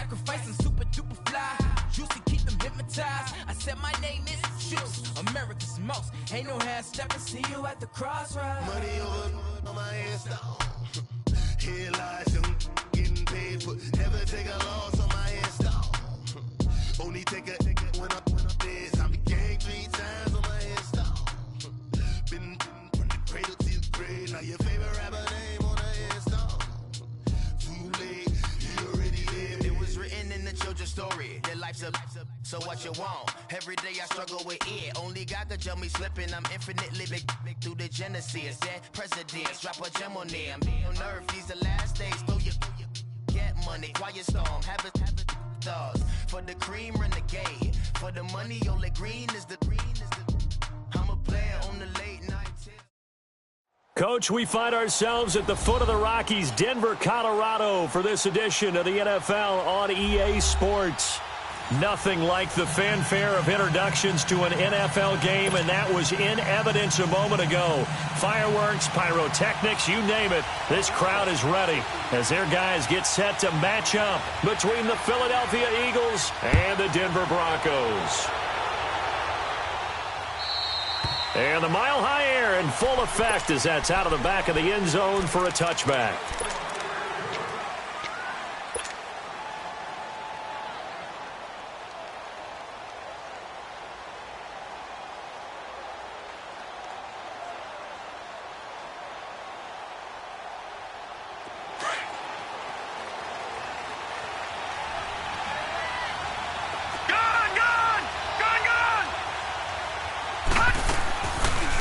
sacrifice, I'm super duper fly. Juicy, keep them hypnotized. I said my name is Juice, America's most. Ain't no half stepping, see you at the crossroads. Money over on my install. Here lies young getting paid for. Never take a loss on my install. Only take a when I'm dead. I be gang 3 times on my install. Been from the cradle to the grave. Now your favorite rapper name on the install. Too late, you already lived. It was written in the children's story. Their life's a so what you want? Every day I struggle with it. Only God could tell me slipping. I'm infinitely big through the genesis. Dead presidents, drop a gem on them. On earth, these the last days. Throw your get money, quiet storm. Have it stars. For the cream, renegade. For the money, only green is the green is the. I'm a player on the late night tip. Coach, we find ourselves at the foot of the Rockies, Denver, Colorado, for this edition of the NFL on EA Sports. Nothing like the fanfare of introductions to an NFL game, and that was in evidence a moment ago. Fireworks, pyrotechnics, you name it. This crowd is ready as their guys get set to match up between the Philadelphia Eagles and the Denver Broncos. And the Mile High Air in full effect as that's out of the back of the end zone for a touchback.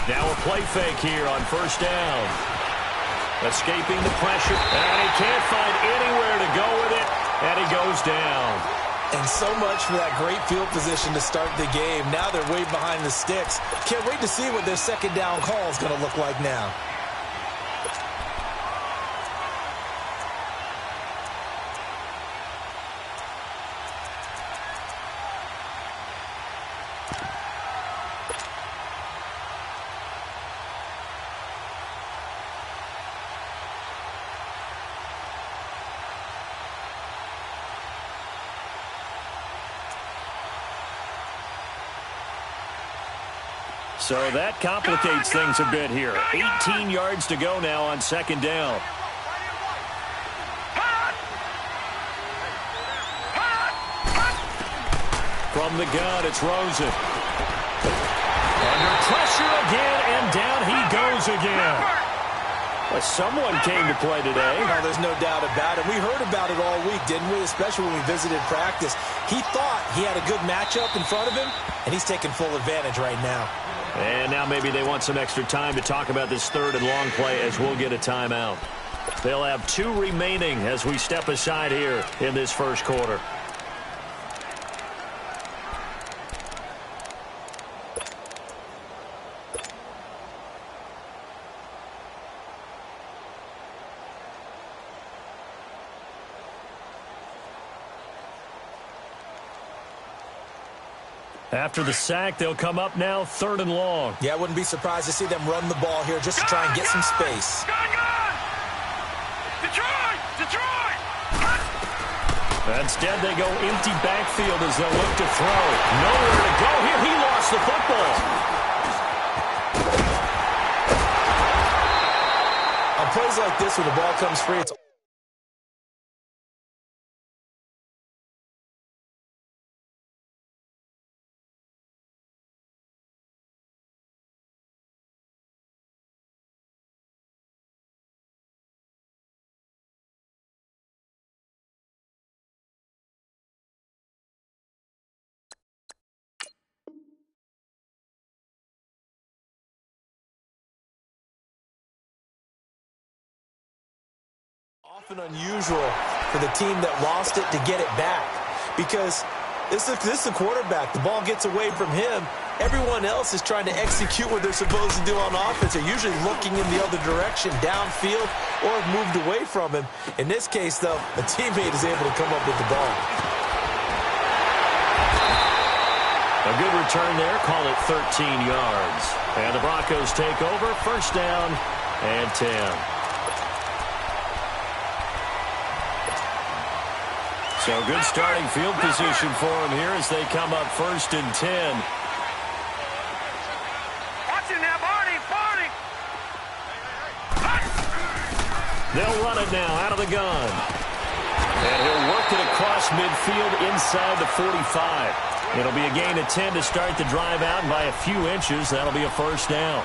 Now a play fake here on first down. Escaping the pressure. And he can't find anywhere to go with it. And he goes down. And so much for that great field position to start the game. Now they're way behind the sticks. Can't wait to see what their second down call is going to look like now. So that complicates things a bit here. 18 yards to go now on second down. From the gun, it's Rosen. Under pressure again, and down he goes again. Well, someone came to play today. Oh, there's no doubt about it. We heard about it all week, didn't we? Especially when we visited practice. He thought he had a good matchup in front of him, and he's taking full advantage right now. And now maybe they want some extra time to talk about this third and long play as we'll get a timeout. They'll have 2 remaining as we step aside here in this first quarter. After the sack, they'll come up now third and long. Yeah, I wouldn't be surprised to see them run the ball here just to try and get some space. Detroit! Instead, they go empty backfield as they'll look to throw. Nowhere to go here. He lost the football. On plays like this, when the ball comes free, it's often unusual for the team that lost it to get it back, because this is the quarterback. The ball gets away from him. Everyone else is trying to execute what they're supposed to do on offense. They're usually looking in the other direction, downfield, or have moved away from him. In this case, though, a teammate is able to come up with the ball. A good return there. Call it 13 yards. And the Broncos take over. First down and 10. So good starting field position for them here as they come up 1st and 10. Watch it now, Barney. They'll run it now out of the gun. And he'll work it across midfield inside the 45. It'll be a gain of 10 to start the drive out, and by a few inches, that'll be a first down.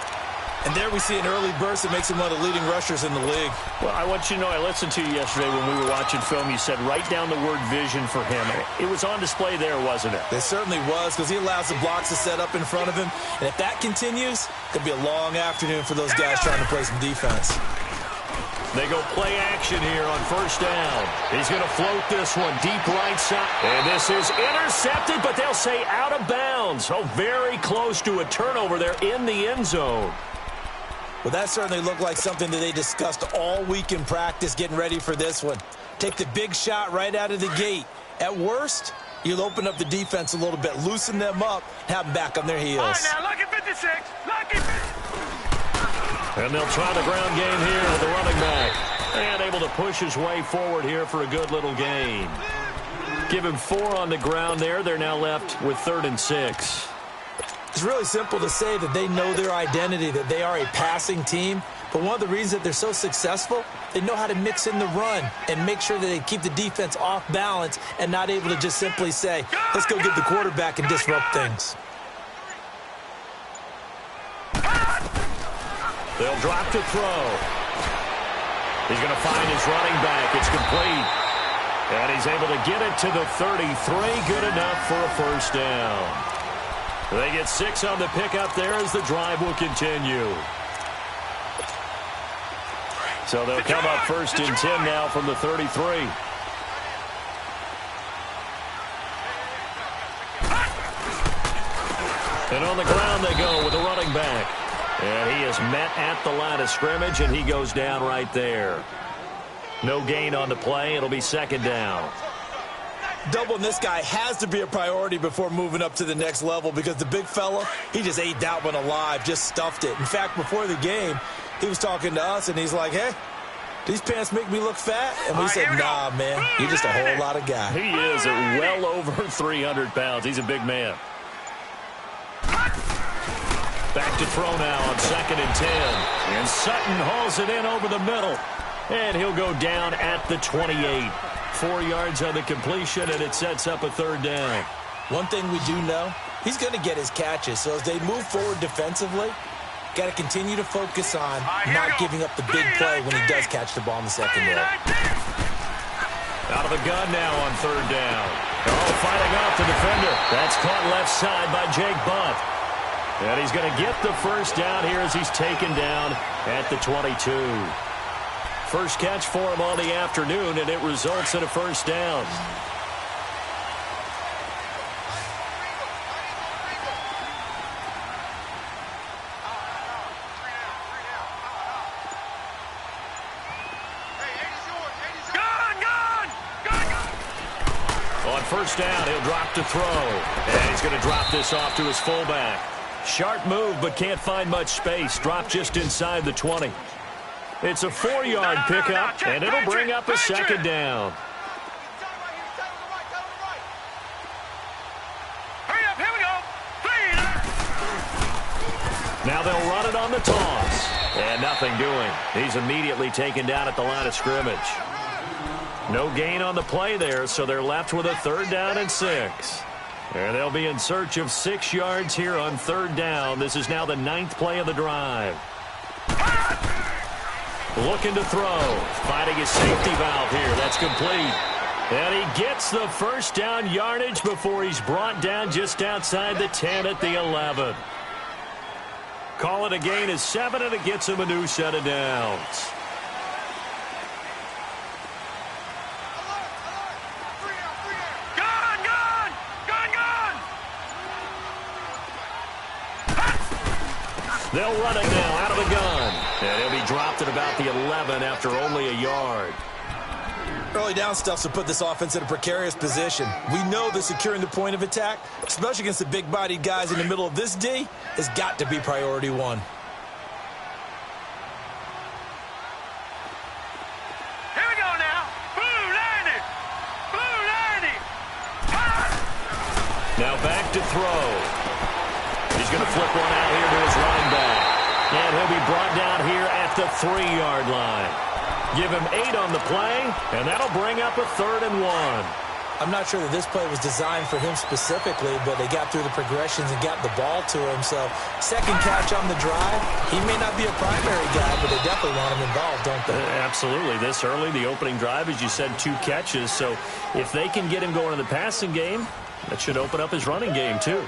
And there we see an early burst that makes him one of the leading rushers in the league. Well, I want you to know, I listened to you yesterday when we were watching film. You said write down the word vision for him. It was on display there, wasn't it? It certainly was, because he allows the blocks to set up in front of him. And if that continues, it'll be a long afternoon for those guys trying to play some defense. They go play action here on 1st down. He's going to float this one deep right side. And this is intercepted, but they'll say out of bounds. Oh, very close to a turnover there in the end zone. Well, that certainly looked like something that they discussed all week in practice getting ready for this one. Take the big shot right out of the gate. At worst, you'll open up the defense a little bit, loosen them up, have them back on their heels. All right, now, lucky 56. Lucky 56. And they'll try the ground game here with the running back. And able to push his way forward here for a good little gain. Give him 4 on the ground there. They're now left with 3rd and 6. It's really simple to say that they know their identity, that they are a passing team. But one of the reasons that they're so successful, they know how to mix in the run and make sure that they keep the defense off balance and not able to just simply say, let's go get the quarterback and disrupt things. They'll drop to throw. He's going to find his running back. It's complete. And he's able to get it to the 33. Good enough for a first down. They get 6 on the pickup there as the drive will continue. So they'll come up 1st and 10 now from the 33. And on the ground they go with a running back. And he is met at the line of scrimmage, and he goes down right there. No gain on the play. It'll be 2nd down. Doubling this guy has to be a priority before moving up to the next level, because the big fella, he just ate that one alive, just stuffed it. In fact, before the game, he was talking to us, and he's like, hey, these pants make me look fat? And we said, nah, man, you're just a whole lot of guy. He is at well over 300 pounds. He's a big man. Back to throw now on 2nd and 10. And Sutton hauls it in over the middle. And he'll go down at the 28. 4 yards on the completion, and it sets up a 3rd down. One thing we do know, he's going to get his catches. So as they move forward defensively, got to continue to focus on not giving up the big play when he does catch the ball in the secondary. Out of the gun now on 3rd down. Oh, fighting off the defender. That's caught left side by Jake Butt. And he's going to get the first down here as he's taken down at the 22. First catch for him on the afternoon, and it results in a first down. On 1st down, he'll drop to throw. And he's going to drop this off to his fullback. Sharp move, but can't find much space. Drop just inside the 20. It's a 4-yard pickup, and it'll bring up a 2nd down. Hurry up, here we go. Now they'll run it on the toss. And nothing doing. He's immediately taken down at the line of scrimmage. No gain on the play there, so they're left with a 3rd down and 6. And they'll be in search of 6 yards here on 3rd down. This is now the 9th play of the drive. Looking to throw. Finding his safety valve here. That's complete. And he gets the first down yardage before he's brought down just outside the 10 at the 11. Call it a gain of 7, and it gets him a new set of downs. They'll run it now out of the gun. And he'll be dropped at about the 11 after only a yard. Early down stuff to put this offense in a precarious position. We know that securing the point of attack, especially against the big-bodied guys in the middle of this D, has got to be priority 1. Here we go now. Blue landed. Blue landed. Now back to throw. He's going to flip one out here to his running back. And he'll be brought down here at the 3-yard line. Give him 8 on the play, and that'll bring up a 3rd and 1. I'm not sure that this play was designed for him specifically, but they got through the progressions and got the ball to him. So second catch on the drive. He may not be a primary guy, but they definitely want him involved, don't they? Absolutely. This early, the opening drive, as you said, 2 catches. So if they can get him going in the passing game, that should open up his running game too.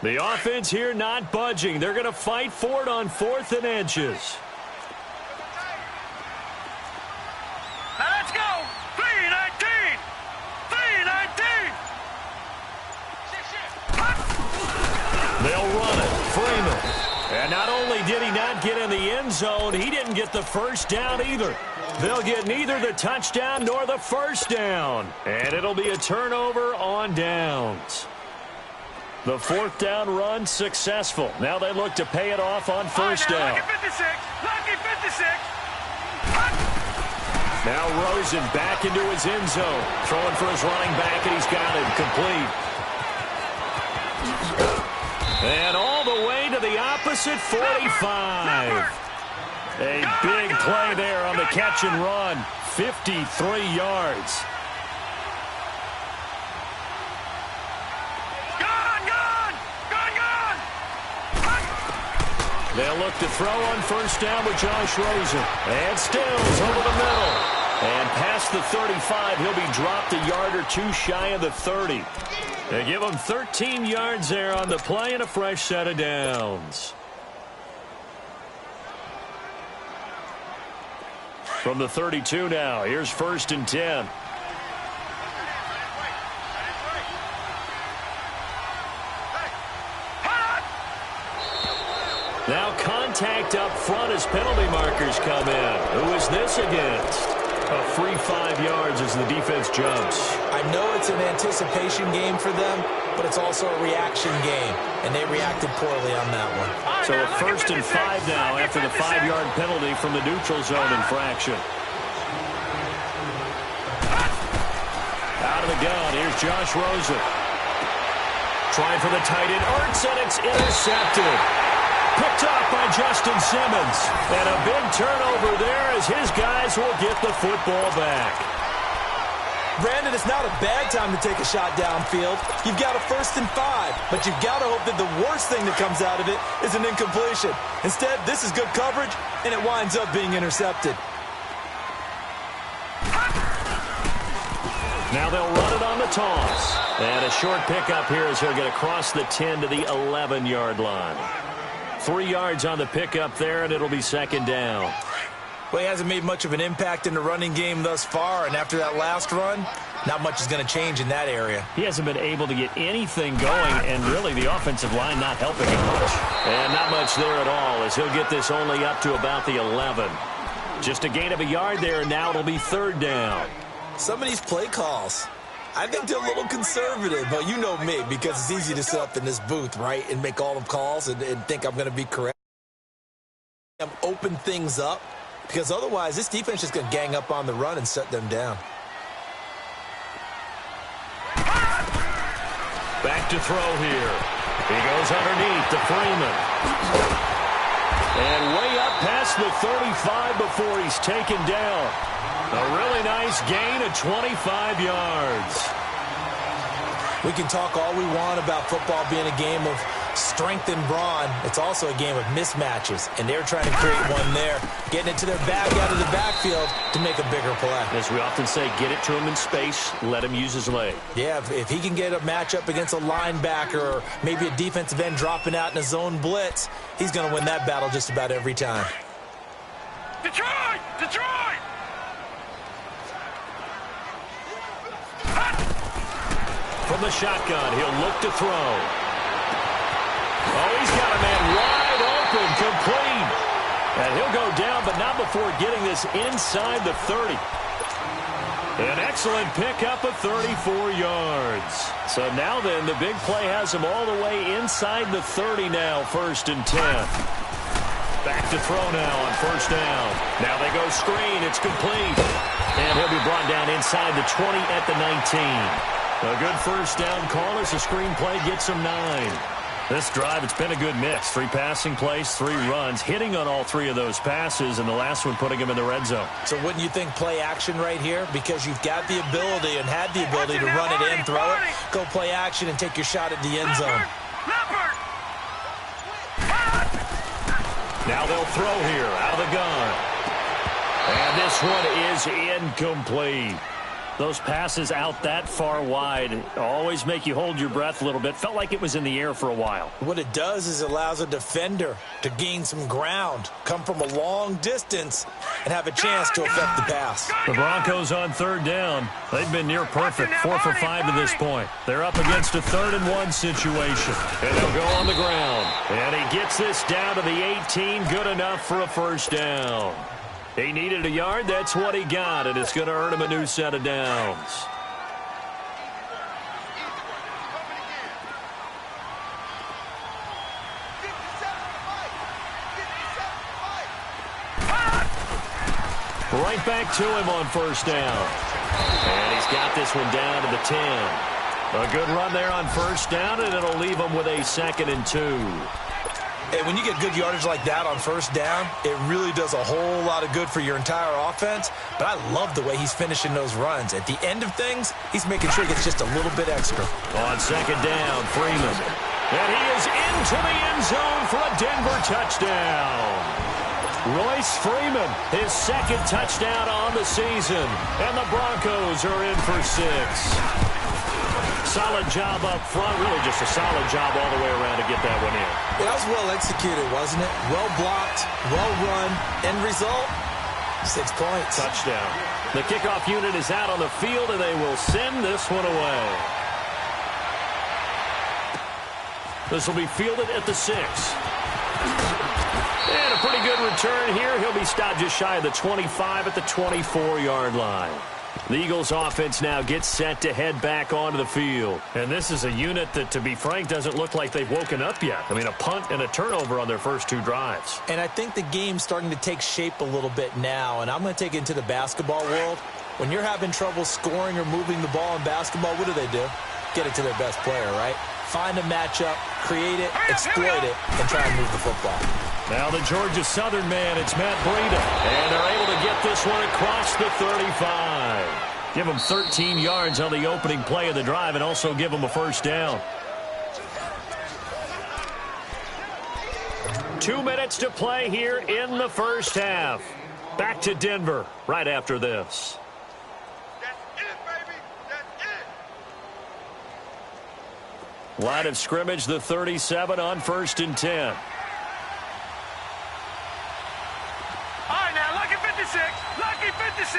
The offense here not budging. They're going to fight for it on 4th and inches. Now let's go. 3-19. 3-19. They'll run it. Freeman. And not only did he not get in the end zone, he didn't get the first down either. They'll get neither the touchdown nor the first down. And it'll be a turnover on downs. The 4th down run successful. Now they look to pay it off on 1st down. Lucky 56. Lucky 56. Now Rosen back into his end zone. Throwing for his running back, and he's got it complete. And all the way to the opposite 45. A big play there on the catch and run. 53 yards. They'll look to throw on 1st down with Josh Rosen. And Stills over the middle. And past the 35, he'll be dropped a yard or 2 shy of the 30. They give him 13 yards there on the play and a fresh set of downs. From the 32 now, here's 1st and 10. Now contact up front as penalty markers come in. Who is this against? A free 5 yards as the defense jumps. I know it's an anticipation game for them, but it's also a reaction game, and they reacted poorly on that one. So a 1st and 5 now after the 5-yard penalty from the neutral zone infraction. Out of the gun, here's Josh Rosen. Trying for the tight end, Ertz, and it's intercepted. Picked up by Justin Simmons. And a big turnover there as his guys will get the football back. Brandon, it's not a bad time to take a shot downfield. You've got a 1st and 5, but you've got to hope that the worst thing that comes out of it is an incompletion. Instead, this is good coverage, and it winds up being intercepted. Now they'll run it on the toss. And a short pickup here as he'll get across the 10 to the 11-yard line. 3 yards on the pickup there, and it'll be 2nd down. Well, he hasn't made much of an impact in the running game thus far, and after that last run, not much is going to change in that area. He hasn't been able to get anything going, and really the offensive line not helping him much. And not much there at all as he'll get this only up to about the 11. Just a gain of a yard there, and now it'll be 3rd down. Some of these play calls, I think they're a little conservative, but you know me, because it's easy to sit up in this booth, right, and make all the calls and think I'm going to be correct. Open things up, because otherwise this defense is going to gang up on the run and shut them down. Back to throw here. He goes underneath to Freeman. And way up past the 35 before he's taken down. A really nice gain of 25 yards. We can talk all we want about football being a game of strength and brawn. It's also a game of mismatches, and they're trying to create one there, getting it to their back out of the backfield to make a bigger play. As we often say, get it to him in space, let him use his leg. Yeah, if he can get a matchup against a linebacker or maybe a defensive end dropping out in a zone blitz, he's going to win that battle just about every time. Detroit! Detroit! From the shotgun, he'll look to throw. Oh, he's got a man wide open, complete. And he'll go down, but not before getting this inside the 30. An excellent pickup of 34 yards. So now then, the big play has him all the way inside the 30 now, 1st and 10. Back to throw now on 1st down. Now they go screen. It's complete. And he'll be brought down inside the 20 at the 19. A good 1st down call as the screen play gets him 9. This drive, it's been a good mix. 3 passing plays, 3 runs, hitting on all 3 of those passes, and the last one putting him in the red zone. So wouldn't you think play action right here? Because you've got the ability and had the ability to run it in, throw it, go play action, and take your shot at the end zone. Now they'll throw here out of the gun. And this one is incomplete. Those passes out that far wide always make you hold your breath a little bit. Felt like it was in the air for a while. What it does is it allows a defender to gain some ground, come from a long distance, and have a chance to affect the pass. The Broncos on 3rd down. They've been near perfect, 4 for 5 to this point. They're up against a 3rd and 1 situation. And they'll go on the ground. And he gets this down to the 18, good enough for a 1st down. He needed a yard. That's what he got, and it's going to earn him a new set of downs. Right back to him on 1st down. And he's got this one down to the 10. A good run there on 1st down, and it'll leave him with a 2nd and 2. Hey, when you get good yardage like that on 1st down, it really does a whole lot of good for your entire offense. But I love the way he's finishing those runs. At the end of things, he's making sure he gets just a little bit extra. On 2nd down, Freeman. And he is into the end zone for a Denver touchdown. Royce Freeman, his 2nd touchdown on the season. And the Broncos are in for 6. Solid job up front. Really just a solid job all the way around to get that one in. That was well executed, wasn't it? Well blocked, well run. End result, 6 points. Touchdown. The kickoff unit is out on the field, and they will send this one away. This will be fielded at the 6. And a pretty good return here. He'll be stopped just shy of the 25 at the 24-yard line. The Eagles offense now gets set to head back onto the field. And this is a unit that, to be frank, doesn't look like they've woken up yet. I mean, a punt and a turnover on their first 2 drives. And I think the game's starting to take shape a little bit now. And I'm going to take it into the basketball world. When you're having trouble scoring or moving the ball in basketball, what do? Get it to their best player, right? Find a matchup, create it, exploit it, and try and move the football. Now the Georgia Southern man, it's Matt Breida. And they're able to get this one across the 35. Give him 13 yards on the opening play of the drive and also give him a 1st down. 2 minutes to play here in the 1st half. Back to Denver right after this. Line of scrimmage, the 37 on 1st and 10. All right, now, lucky 56. Lucky 56.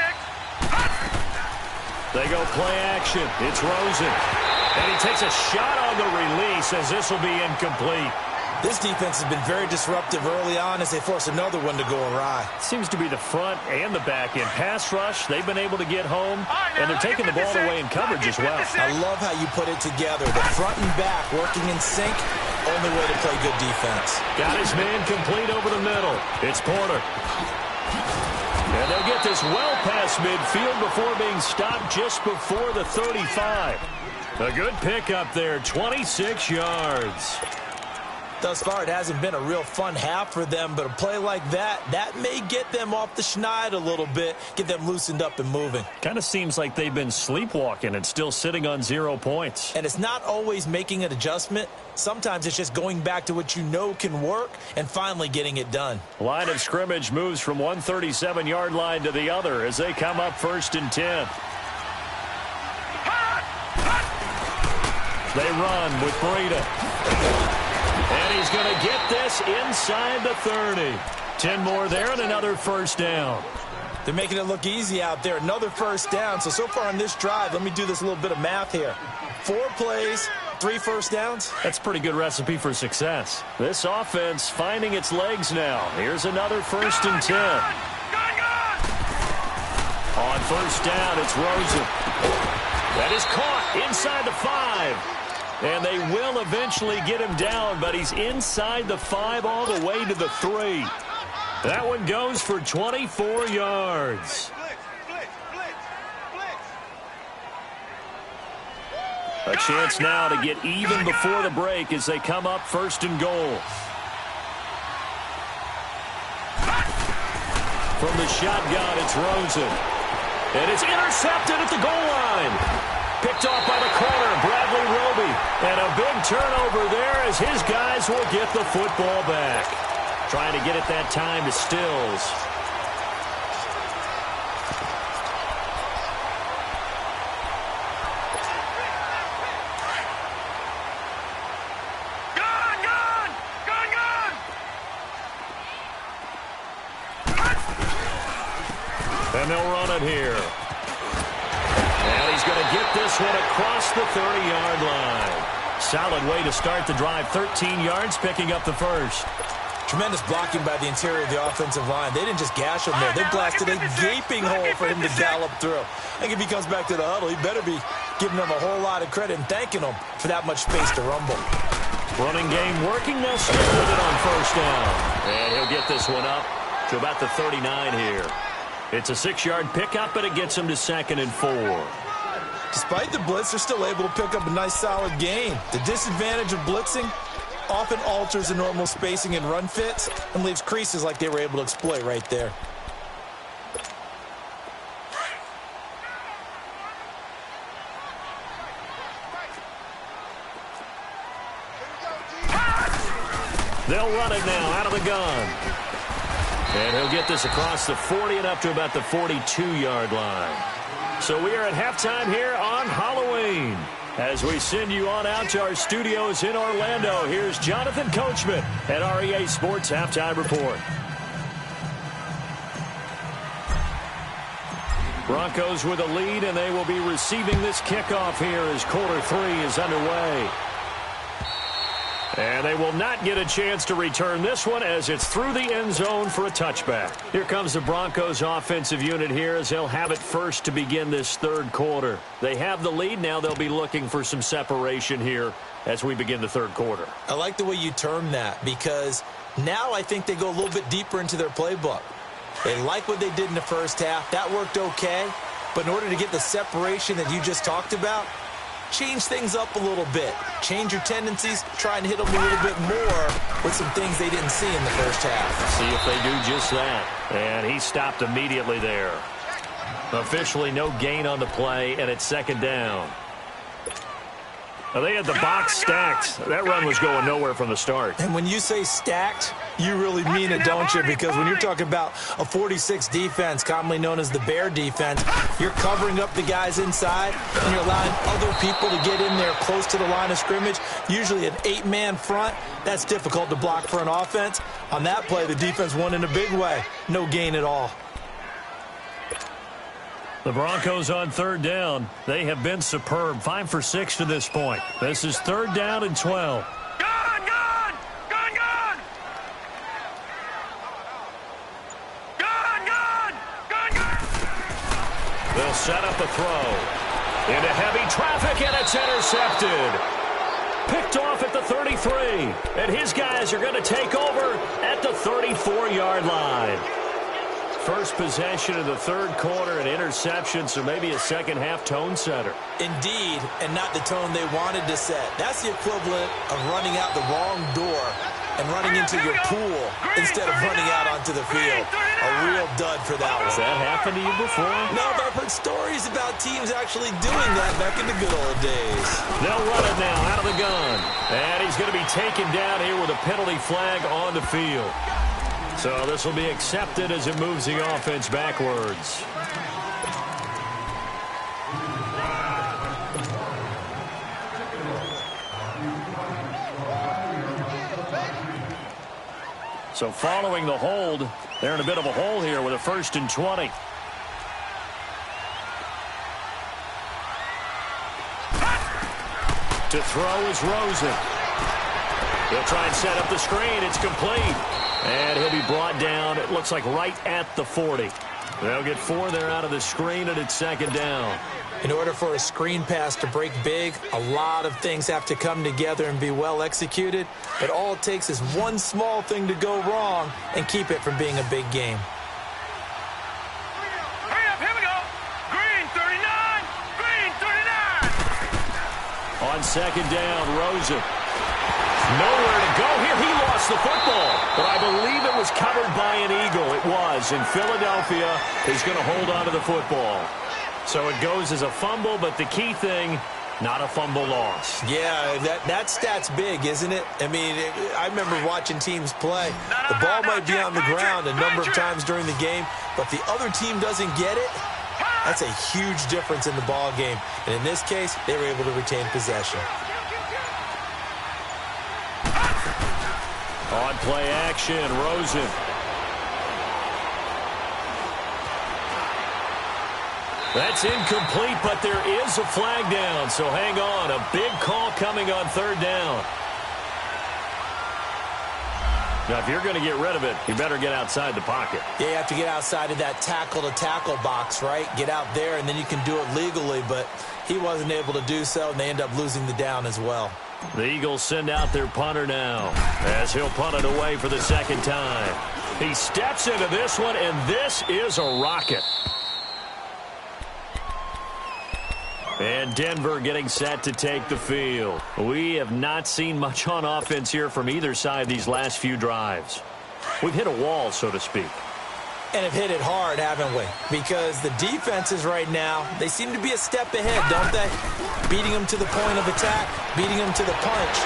They go play action. It's Rosen. And he takes a shot on the release as this will be incomplete. This defense has been very disruptive early on as they force another one to go awry. Seems to be the front and the back end. Pass rush, they've been able to get home, and they're taking the ball away in coverage as well. I love how you put it together. The front and back working in sync, only way to play good defense. Got his man complete over the middle. It's Porter. And they'll get this well past midfield before being stopped just before the 35. A good pickup there, 26 yards. Thus far, it hasn't been a real fun half for them, but a play like that may get them off the schneid a little bit, get them loosened up and moving. Kind of seems like they've been sleepwalking and still sitting on 0 points. And it's not always making an adjustment. Sometimes it's just going back to what you know can work and finally getting it done. Line of scrimmage moves from one 37-yard line to the other as they come up 1st and 10. They run with Breida. And he's going to get this inside the 30. 10 more there and another 1st down. They're making it look easy out there. Another 1st down. So far on this drive, let me do this little bit of math here. 4 plays, 3 1st downs. That's a pretty good recipe for success. This offense finding its legs now. Here's another 1st and 10. On first down, it's Rosen. That is caught inside the 5. And they will eventually get him down, but he's inside the 5 all the way to the 3. That one goes for 24 yards. A chance now to get even before the break as they come up first and goal. From the shotgun, it's Rosen. And it's intercepted at the goal line. Picked off by the corner, Bradley Roby. And a big turnover there as his guys will get the football back. Trying to get it that time to Stills. And they'll run it here. And he's going to get this one across the 30-yard line. Solid way to start the drive. 13 yards, picking up the first. Tremendous blocking by the interior of the offensive line. They didn't just gash him there. They blasted a gaping hole for him to gallop through. I think if he comes back to the huddle, he better be giving them a whole lot of credit and thanking them for that much space to rumble. Running game working. They'll stick with it on first down. And he'll get this one up to about the 39 here. It's a 6-yard pickup, but it gets him to 2nd and 4. Despite the blitz, they're still able to pick up a nice, solid gain. The disadvantage of blitzing often alters the normal spacing and run fits and leaves creases like they were able to exploit right there. They'll run it now out of the gun. And he'll get this across the 40 and up to about the 42-yard line. So we are at halftime here on Halloween. As we send you on out to our studios in Orlando, here's Jonathan Coachman at REA Sports Halftime Report. Broncos with a lead, and they will be receiving this kickoff here as quarter 3 is underway. And they will not get a chance to return this one as it's through the end zone for a touchback. Here comes the Broncos offensive unit here as they'll have it first to begin this third quarter. They have the lead. Now they'll be looking for some separation here as we begin the third quarter. I like the way you term that because now I think they go a little bit deeper into their playbook. They like what they did in the first half. That worked okay. But in order to get the separation that you just talked about, change things up a little bit. Change your tendencies. Try and hit them a little bit more with some things they didn't see in the first half. See if they do just that. And he stopped immediately there. Officially no gain on the play, and it's 2nd down. Now they had the box stacked. That run was going nowhere from the start. And when you say stacked, you really mean it, don't you? Because when you're talking about a 46 defense, commonly known as the Bear defense, you're covering up the guys inside, and you're allowing other people to get in there close to the line of scrimmage, usually an 8-man front. That's difficult to block for an offense. On that play, the defense won in a big way. No gain at all. The Broncos on 3rd down. They have been superb. 5 for 6 to this point. This is 3rd down and 12. Gun! Gun! Gun! Gun! Gun! Gun! Gun! Gun! They'll set up a throw. Into heavy traffic, and it's intercepted. Picked off at the 33. And his guys are going to take over at the 34-yard line. First possession of the third quarter, an interception, so maybe a second-half tone setter. Indeed, and not the tone they wanted to set. That's the equivalent of running out the wrong door and running into your pool instead of running out onto the field. A real dud for that one. Has that happened to you before? No, but I've heard stories about teams actually doing that back in the good old days. They'll run it now out of the gun. And he's going to be taken down here with a penalty flag on the field. So this will be accepted as it moves the offense backwards. So following the hold, they're in a bit of a hole here with a 1st and 20. To throw is Rosen. He'll try and set up the screen. It's complete. And he'll be brought down, it looks like right at the 40. They'll get 4 there out of the screen, and it's second down. In order for a screen pass to break big, a lot of things have to come together and be well executed. But all it takes is one small thing to go wrong and keep it from being a big game. Hurry up, here we go. Green 39, green 39. On second down, Rosen. Nowhere to go here. He lost the football, but I believe it was covered by an Eagle. It was, and Philadelphia is going to hold on to the football. So it goes as a fumble, but the key thing, not a fumble loss. Yeah, that stat's big, isn't it? I mean, I remember watching teams play. The ball might be on the ground a number of times during the game, but the other team doesn't get it. That's a huge difference in the ball game. And in this case, they were able to retain possession. On play action, Rosen. That's incomplete, but there is a flag down, so hang on. A big call coming on third down. Now, if you're going to get rid of it, you better get outside the pocket. Yeah, you have to get outside of that tackle-to-tackle box, right? Get out there, and then you can do it legally, but he wasn't able to do so, and they end up losing the down as well. The Eagles send out their punter now, as he'll punt it away for the second time. He steps into this one, and this is a rocket. And Denver getting set to take the field. We have not seen much on offense here from either side these last few drives. We've hit a wall, so to speak. And have hit it hard, haven't we? Because the defenses right now, they seem to be a step ahead, don't they? Beating them to the point of attack, beating them to the punch.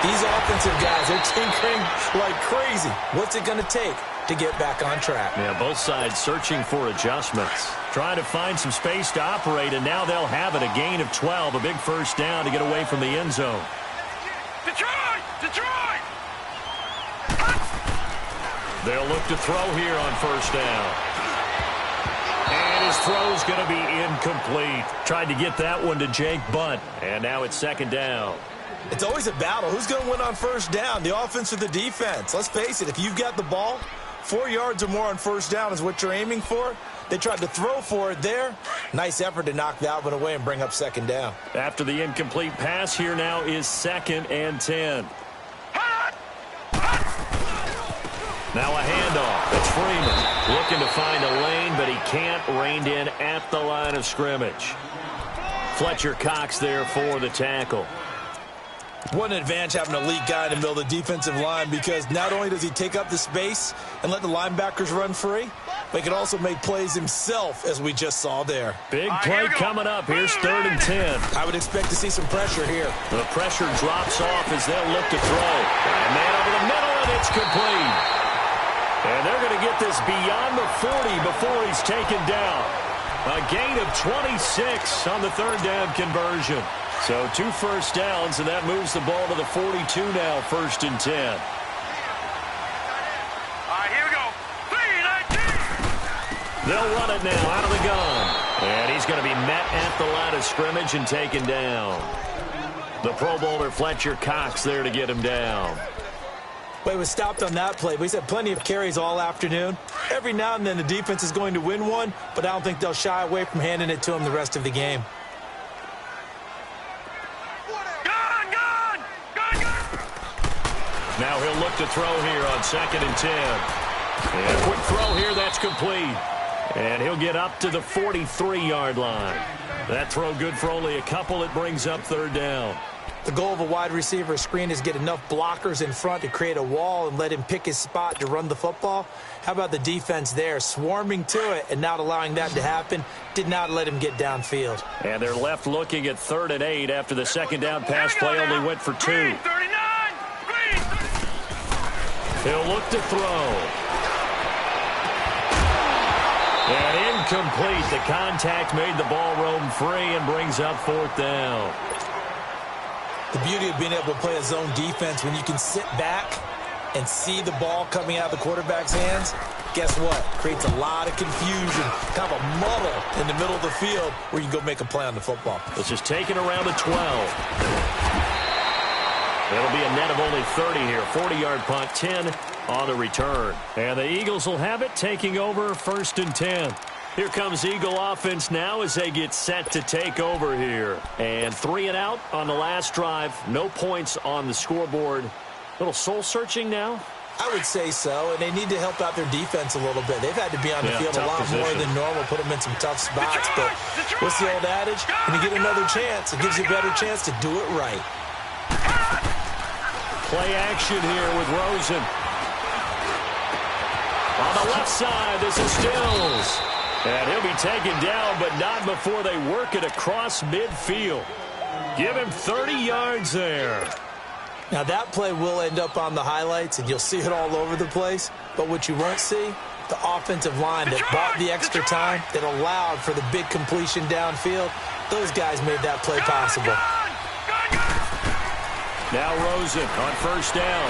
These offensive guys, they're tinkering like crazy. What's it going to take to get back on track? Yeah, both sides searching for adjustments. Trying to find some space to operate, and now they'll have it. A gain of 12, a big first down to get away from the end zone. Detroit! Detroit! They'll look to throw here on first down. And his throw's going to be incomplete. Tried to get that one to Jake Butt, and now it's second down. It's always a battle. Who's going to win on first down, the offense or the defense? Let's face it, if you've got the ball, 4 yards or more on first down is what you're aiming for. They tried to throw for it there. Nice effort to knock that one away and bring up second down. After the incomplete pass, here now is 2nd and 10. Now a handoff. It's Freeman looking to find a lane, but he can't. Reined in at the line of scrimmage. Fletcher Cox there for the tackle. What an advantage having an elite guy in the middle of the defensive line, because not only does he take up the space and let the linebackers run free, but he can also make plays himself, as we just saw there. Big play coming up. Here's 3rd and 10. I would expect to see some pressure here. The pressure drops off as they'll look to throw. And man over the middle, and it's complete. And they're going to get this beyond the 40 before he's taken down. A gain of 26 on the 3rd down conversion. So 2 first downs, and that moves the ball to the 42 now, 1st and 10. All right, here we go. 3-19. They'll run it now out of the gun. And he's going to be met at the line of scrimmage and taken down. The Pro Bowler Fletcher Cox there to get him down. But he was stopped on that play. But he's had plenty of carries all afternoon. Every now and then the defense is going to win one, but I don't think they'll shy away from handing it to him the rest of the game. Now he'll look to throw here on 2nd and 10. And a quick throw here, that's complete. And he'll get up to the 43-yard line. That throw good for only a couple. It brings up 3rd down. The goal of a wide receiver screen is get enough blockers in front to create a wall and let him pick his spot to run the football. How about the defense there, swarming to it and not allowing that to happen? Did not let him get downfield. And they're left looking at 3rd and 8 after the second down pass play only went for 2. Green 39. Green. He'll look to throw. And incomplete. The contact made the ball roam free and brings up 4th down. The beauty of being able to play a zone defense when you can sit back and see the ball coming out of the quarterback's hands, guess what? Creates a lot of confusion, kind of a muddle in the middle of the field where you can go make a play on the football. This is taken around the 12. It'll be a net of only 30 here. 40-yard punt, 10 on the return. And the Eagles will have it, taking over 1st and 10. Here comes Eagle offense now as they get set to take over here. And 3 and out on the last drive. No points on the scoreboard. Little soul-searching now? I would say so, and they need to help out their defense a little bit. They've had to be on the field a lot more than normal, put them in some tough spots. But what's the old adage? When you get another chance, it gives you a better chance to do it right. Play action here with Rosen. On the left side, this is Stills. And he'll be taken down, but not before they work it across midfield. Give him 30 yards there. Now, that play will end up on the highlights, and you'll see it all over the place. But what you won't see, the offensive line that bought the extra time, that allowed for the big completion downfield, those guys made that play possible. Now Rosen on 1st down.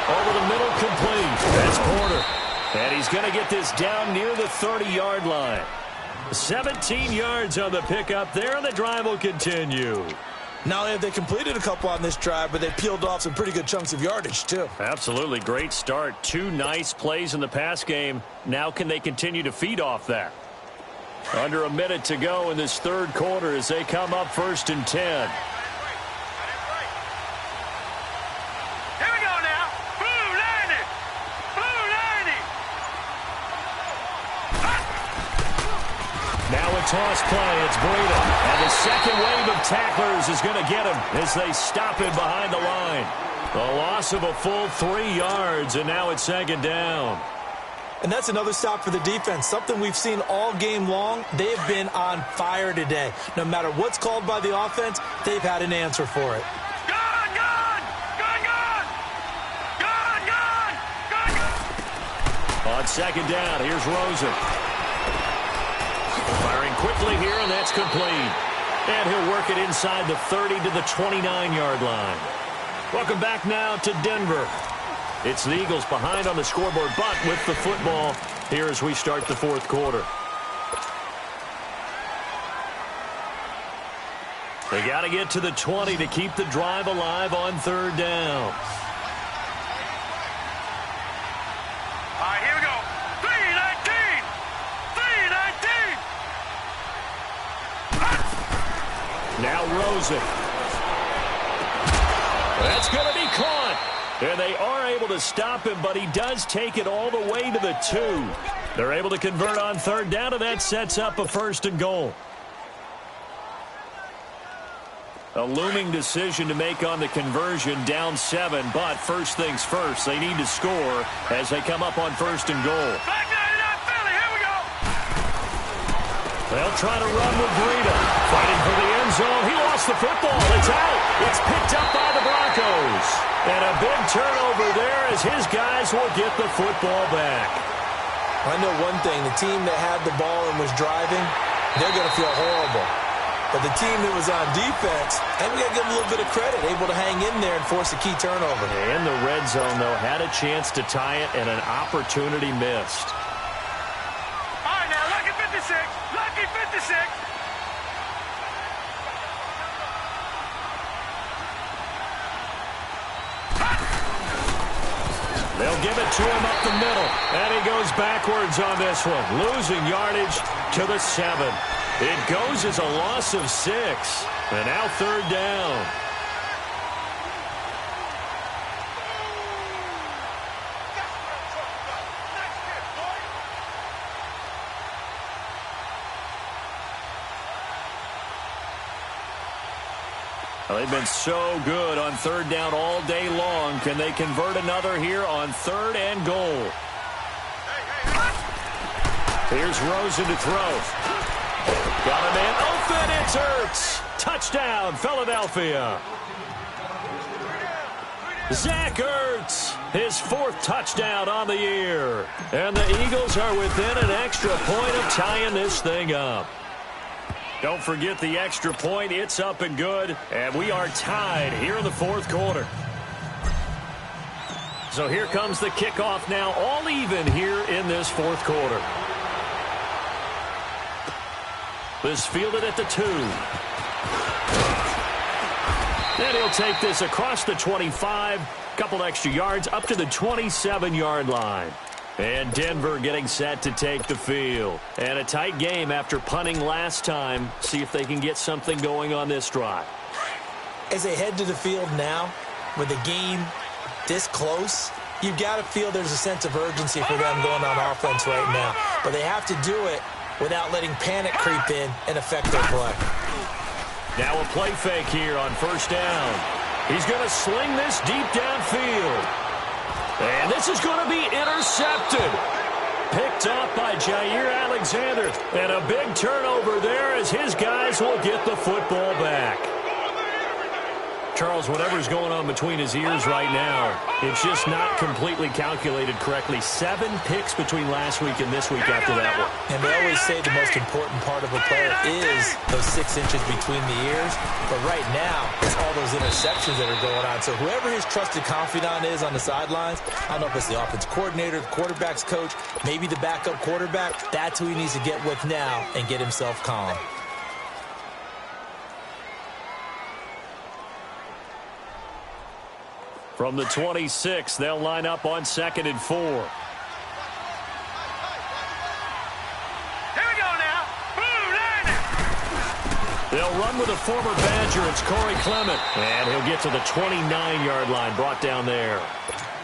Over the middle, complete. That's Porter. And he's going to get this down near the 30-yard line. 17 yards on the pickup there, and the drive will continue. Not only have they completed a couple on this drive, but they peeled off some pretty good chunks of yardage, too. Absolutely. Great start. 2 nice plays in the pass game. Now can they continue to feed off that? Under a minute to go in this 3rd quarter as they come up 1st and 10. Here we go now. Blue 90. Blue 90. Now a toss play. It's Breida. And the second wave of tacklers is going to get him as they stop him behind the line. A loss of a full 3 yards, and now it's 2nd down. And that's another stop for the defense. Something we've seen all game long. They have been on fire today. No matter what's called by the offense, they've had an answer for it. Gone, gone. Gone, gone. Gone, gone. Gone, gone. On 2nd down, here's Rosen. Firing quickly here, and that's complete. And he'll work it inside the 30 to the 29-yard line. Welcome back now to Denver. It's the Eagles behind on the scoreboard, but with the football here as we start the 4th quarter. They got to get to the 20 to keep the drive alive on 3rd down. All right, here we go. 319. 319. Now Rosen. That's going to be caught. And they are able to stop him, but he does take it all the way to the 2. They're able to convert on 3rd down, and that sets up a 1st and goal. A looming decision to make on the conversion, down 7, but first things first, they need to score as they come up on 1st and goal. Black 99 Philly, here we go. They'll try to run with Breida. Fighting for the end zone. He lost the football. It's out. It's picked up by the Broncos. And a big turnover there as his guys will get the football back. I know one thing. The team that had the ball and was driving, they're going to feel horrible. But the team that was on defense, and we got to give them a little bit of credit, able to hang in there and force a key turnover. In the red zone, though, had a chance to tie it and an opportunity missed. All right, now, lucky 56. Lucky 56. They'll give it to him up the middle, and he goes backwards on this one, losing yardage to the 7. It goes as a loss of 6, and now 3rd down. Well, they've been so good on 3rd down all day long. Can they convert another here on 3rd and goal? Here's Rosen to throw. Got a man open. It's Ertz. Touchdown, Philadelphia. Zach Ertz, his 4th touchdown on the year. And the Eagles are within an extra point of tying this thing up. Don't forget the extra point. It's up and good. And we are tied here in the 4th quarter. So here comes the kickoff now, all even here in this 4th quarter. This fielded at the 2. And he'll take this across the 25, couple extra yards, up to the 27-yard line. And Denver getting set to take the field. And a tight game after punting last time. See if they can get something going on this drive. As they head to the field now, with the game this close, you've got to feel there's a sense of urgency for them going on offense right now. But they have to do it without letting panic creep in and affect their play. Now a play fake here on first down. He's going to sling this deep downfield. And this is going to be intercepted. Picked up by Jair Alexander. And a big turnover there as his guys will get the football back. Charles, whatever's going on between his ears right now, it's just not completely calculated correctly. 7 picks between last week and this week after that one. And they always say the most important part of a player is those 6 inches between the ears. But right now, it's all those interceptions that are going on. So whoever his trusted confidant is on the sidelines, I don't know if it's the offense coordinator, the quarterback's coach, maybe the backup quarterback, that's who he needs to get with now and get himself calm. From the 26, they'll line up on 2nd and 4. Here we go now. Boom, landing. They'll run with a former Badger. It's Corey Clement. And he'll get to the 29-yard line, brought down there.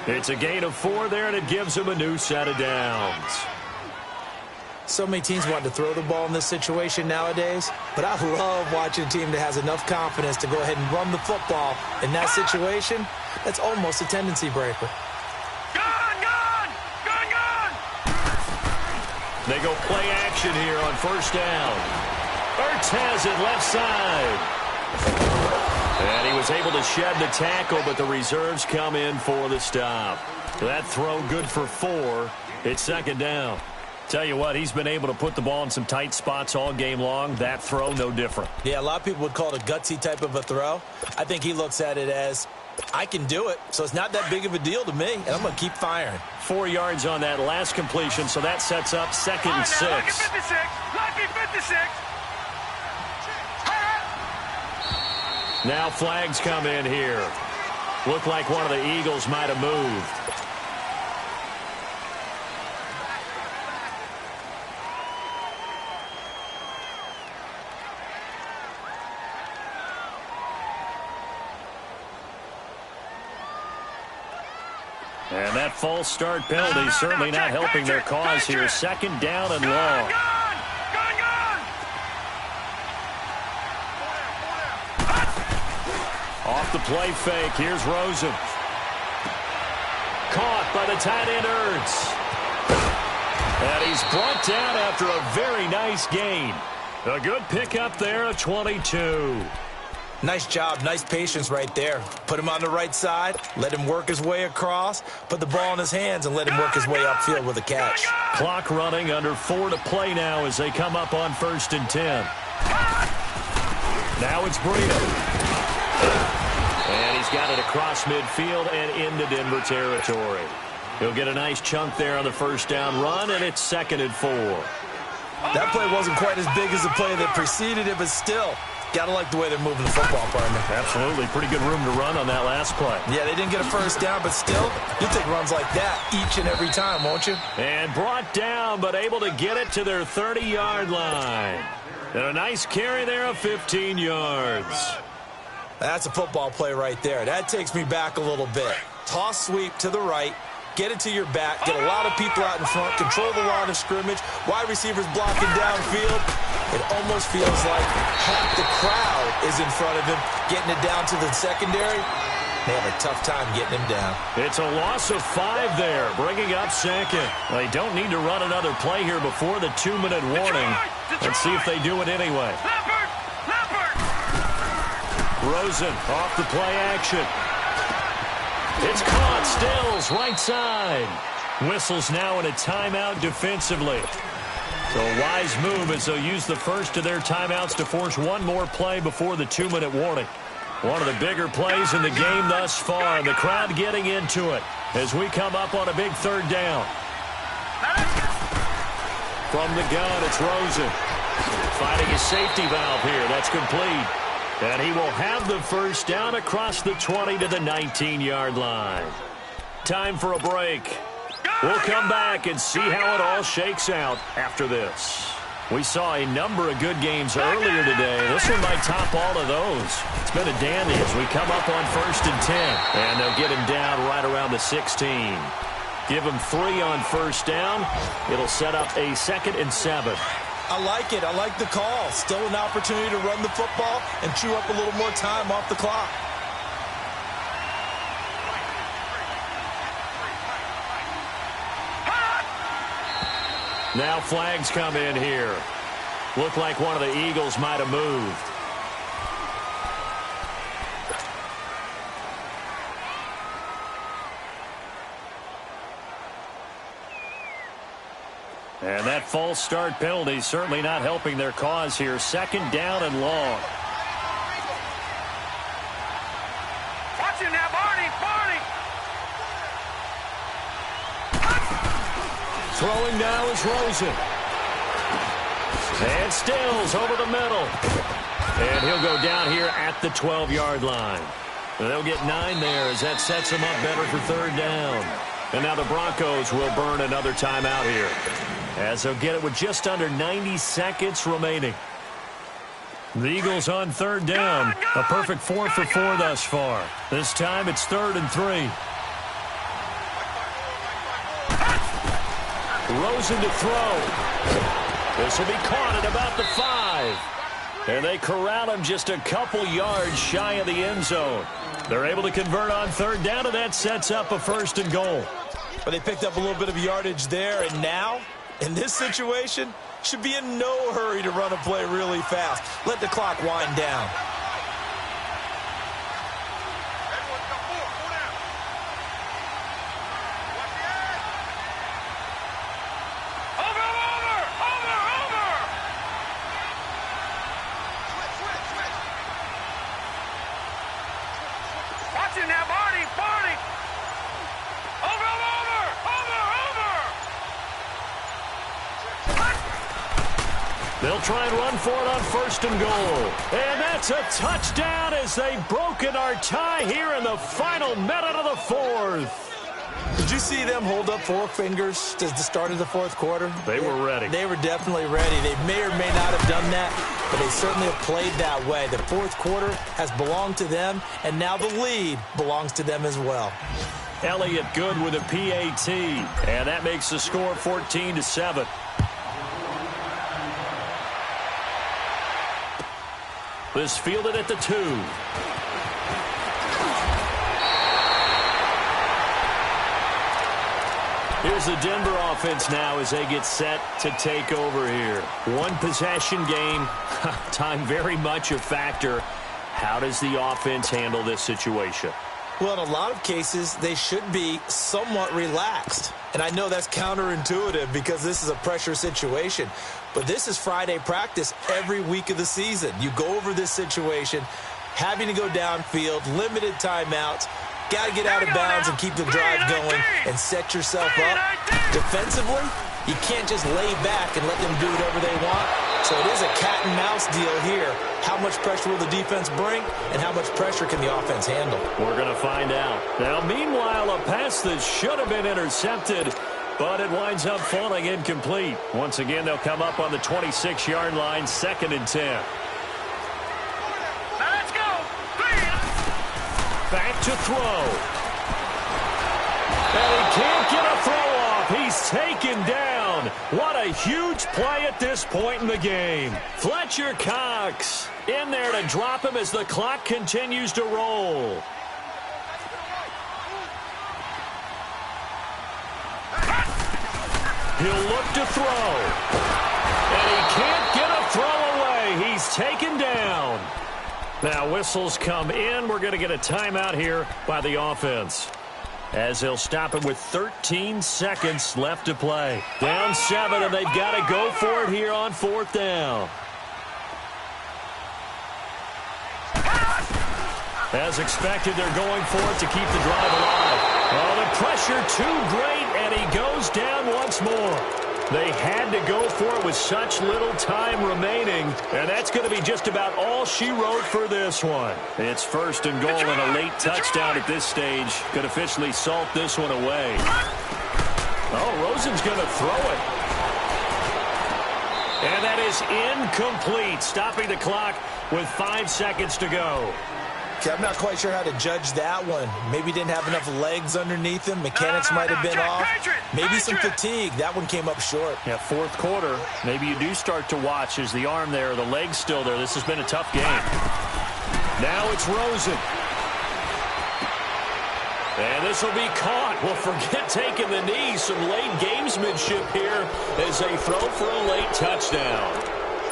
It's a gain of 4 there, and it gives him a new set of downs. So many teams want to throw the ball in this situation nowadays, but I love watching a team that has enough confidence to go ahead and run the football in that situation. That's almost a tendency breaker. Gone, gone, gone, gone. They go play action here on first down. Ertz has it left side. And he was able to shed the tackle, but the reserves come in for the stop. That throw good for 4. It's 2nd down. Tell you what, he's been able to put the ball in some tight spots all game long. That throw, no different. Yeah, a lot of people would call it a gutsy type of a throw. I think he looks at it as, I can do it, so it's not that big of a deal to me, and I'm going to keep firing. 4 yards on that last completion, so that sets up 2nd and 6. Lucky 56. Lucky 56. Now flags come in here. Looked like one of the Eagles might have moved. And that false start penalty certainly not helping their cause here. 2nd down and long. Off the play fake. Here's Rosen. Caught by the tight end Ertz. And he's brought down after a very nice gain. A good pickup there of 22. Nice job, nice patience right there. Put him on the right side, let him work his way across, put the ball in his hands, and let him work his way upfield with a catch. Clock running, under 4 to play now as they come up on 1st and 10. Now it's Breida. And he's got it across midfield and into Denver territory. He'll get a nice chunk there on the first down run, and it's 2nd and 4. That play wasn't quite as big as the play that preceded it, but still, got to like the way they're moving the football, partner. Absolutely. Pretty good room to run on that last play. Yeah, they didn't get a first down, but still, you'll take runs like that each and every time, won't you? And brought down, but able to get it to their 30-yard line. And a nice carry there of 15 yards. That's a football play right there. That takes me back a little bit. Toss sweep to the right. Get it to your back. Get a lot of people out in front. Control the line of scrimmage. Wide receivers blocking downfield. It almost feels like half the crowd is in front of him, getting it down to the secondary. They have a tough time getting him down. It's a loss of 5 there, bringing up 2nd. They don't need to run another play here before the 2-minute warning. Let's see if they do it anyway. Rosen off the play action. It's caught. Stills right side. Whistles now in a timeout defensively. So a wise move as they'll use the first of their timeouts to force one more play before the 2-minute warning. One of the bigger plays in the game thus far. And the crowd getting into it as we come up on a big 3rd down. From the gun, it's Rosen. Finding his safety valve here. That's complete. And he will have the first down across the 20 to the 19-yard line. Time for a break. We'll come back and see how it all shakes out after this. We saw a number of good games earlier today. This one might top all of those. It's been a dandy as we come up on 1st and 10. And they'll get him down right around the 16. Give him 3 on first down. It'll set up a 2nd and 7. I like it. I like the call. Still an opportunity to run the football and chew up a little more time off the clock. Now flags come in here. Looked like one of the Eagles might have moved. And that false start penalty certainly not helping their cause here. 2nd down and long. Watch it now, Barney! Throwing now is Rosen. And Stills over the middle. And he'll go down here at the 12-yard line. They'll get 9 there as that sets them up better for 3rd down. And now the Broncos will burn another timeout here, as they'll get it with just under 90 seconds remaining. The Eagles on 3rd down. A perfect 4 for 4 thus far. This time it's 3rd and 3. Rosen to throw. This will be caught at about the 5. And they corral him just a couple yards shy of the end zone. They're able to convert on 3rd down, and that sets up a 1st and goal. But they picked up a little bit of yardage there, and now, in this situation, should be in no hurry to run a play really fast. Let the clock wind down. They'll try and run for it on 1st and goal. And that's a touchdown as they've broken our tie here in the final minute of the 4th. Did you see them hold up 4 fingers to the start of the 4th quarter? They were ready. They were definitely ready. They may or may not have done that, but they certainly have played that way. The 4th quarter has belonged to them, and now the lead belongs to them as well. Elliott good with a PAT, and that makes the score 14-7. This fielded at the 2. Here's the Denver offense now as they get set to take over here. One possession game. Time very much a factor. How does the offense handle this situation? Well, in a lot of cases, they should be somewhat relaxed. And I know that's counterintuitive because this is a pressure situation. But this is Friday practice every week of the season. You go over this situation, having to go downfield, limited timeouts, got to get out of bounds and keep the drive going and set yourself up. Defensively, you can't just lay back and let them do whatever they want. So it is a cat and mouse deal here. How much pressure will the defense bring, and how much pressure can the offense handle? We're going to find out. Now, meanwhile, a pass that should have been intercepted, but it winds up falling incomplete. Once again, they'll come up on the 26-yard line, 2nd and 10. Now let's go. Back to throw. And he can't get a throw off. He's taken down. What a huge play at this point in the game. Fletcher Cox in there to drop him as the clock continues to roll. He'll look to throw. And he can't get a throw away. He's taken down. Now whistles come in. We're going to get a timeout here by the offense, as they'll stop it with 13 seconds left to play. Down 7, and they've got to go for it here on 4th down. As expected, they're going for it to keep the drive alive. Oh, the pressure too great, and he goes down once more. They had to go for it with such little time remaining, and that's going to be just about all she wrote for this one. It's first and goal and a late touchdown at this stage. Could officially salt this one away. Oh, Rosen's going to throw it. And that is incomplete, stopping the clock with 5 seconds to go. Okay, I'm not quite sure how to judge that one. Maybe didn't have enough legs underneath him. Mechanics might have been off. Maybe some fatigue. That one came up short. Yeah, fourth quarter. Maybe you do start to watch. Is the arm there, the leg's still there? This has been a tough game. Now it's Rosen. And this will be caught. Well, forget taking the knee. Some late gamesmanship here as they throw for a late touchdown.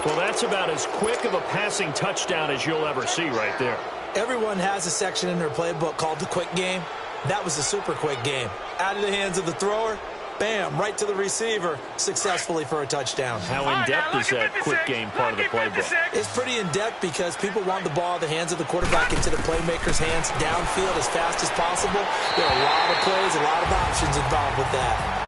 Well, that's about as quick of a passing touchdown as you'll ever see right there. Everyone has a section in their playbook called the quick game. That was a super quick game. Out of the hands of the thrower, bam, right to the receiver, successfully for a touchdown. How in-depth is that quick game part of the playbook? It's pretty in-depth because people want the ball in the hands of the quarterback into the playmaker's hands downfield as fast as possible. There are a lot of plays, a lot of options involved with that.